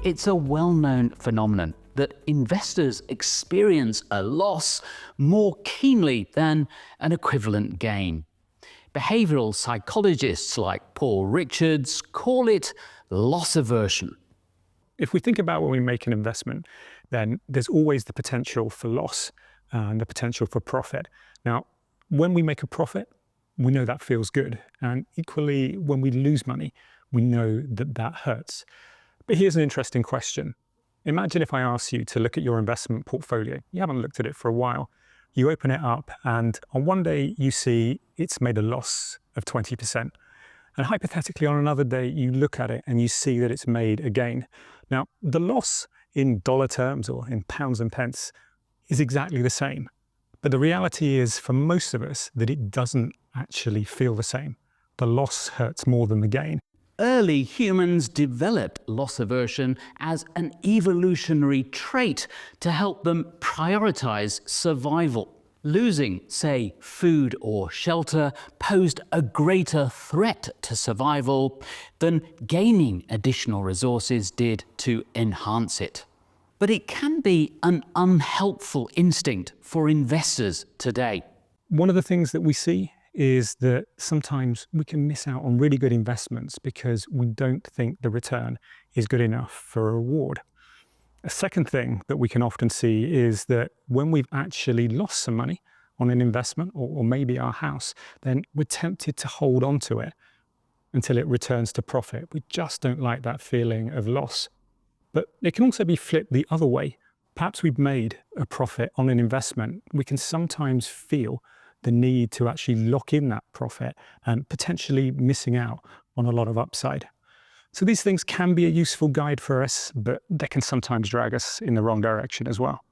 It's a well-known phenomenon that investors experience a loss more keenly than an equivalent gain. Behavioural psychologists like Paul Richards call it loss aversion. If we think about when we make an investment, then there's always the potential for loss and the potential for profit. Now, when we make a profit, we know that feels good. And equally, when we lose money, we know that that hurts. But here's an interesting question. Imagine if I asked you to look at your investment portfolio. You haven't looked at it for a while. You open it up and on one day you see it's made a loss of 20%. And hypothetically on another day you look at it and you see that it's made a gain. Now, the loss in dollar terms or in pounds and pence is exactly the same. But the reality is for most of us that it doesn't actually feel the same. The loss hurts more than the gain. Early humans developed loss aversion as an evolutionary trait to help them prioritize survival. Losing, say, food or shelter posed a greater threat to survival than gaining additional resources did to enhance it. But it can be an unhelpful instinct for investors today. One of the things that we see is that sometimes we can miss out on really good investments because we don't think the return is good enough for a reward. A second thing that we can often see is that when we've actually lost some money on an investment or maybe our house, then we're tempted to hold on to it until it returns to profit. We just don't like that feeling of loss. But it can also be flipped the other way. Perhaps we've made a profit on an investment. We can sometimes feel the need to actually lock in that profit and potentially missing out on a lot of upside. So these things can be a useful guide for us, but they can sometimes drag us in the wrong direction as well.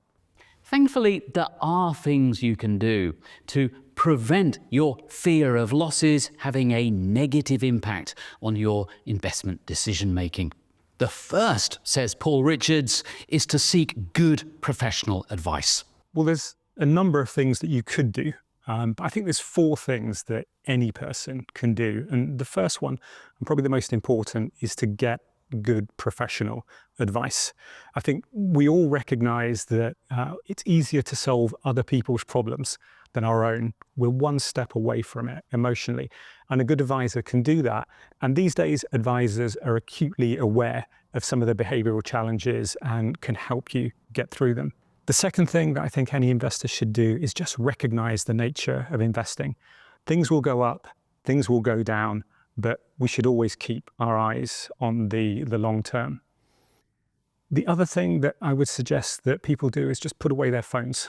Thankfully, there are things you can do to prevent your fear of losses having a negative impact on your investment decision-making. The first, says Paul Richards, is to seek good professional advice. Well, there's a number of things that you could do. But I think there's 4 things that any person can do. And the first one, and probably the most important, is to get good professional advice. I think we all recognize that it's easier to solve other people's problems than our own. We're one step away from it emotionally. And a good advisor can do that. And these days, advisors are acutely aware of some of the behavioral challenges and can help you get through them. The second thing that I think any investor should do is just recognize the nature of investing. Things will go up, things will go down, but we should always keep our eyes on the long term. The other thing that I would suggest that people do is just put away their phones.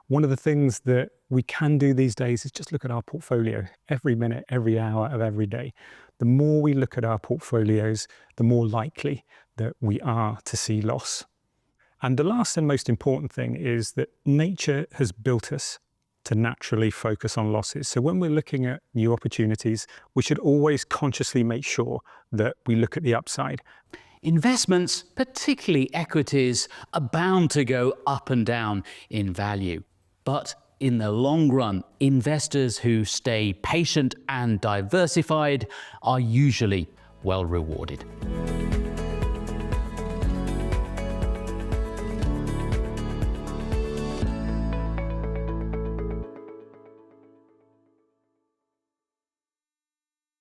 One of the things that we can do these days is just look at our portfolio every minute, every hour of every day. The more we look at our portfolios, the more likely that we are to see loss. And the last and most important thing is that nature has built us to naturally focus on losses. So when we're looking at new opportunities, we should always consciously make sure that we look at the upside. Investments, particularly equities, are bound to go up and down in value. But in the long run, investors who stay patient and diversified are usually well rewarded.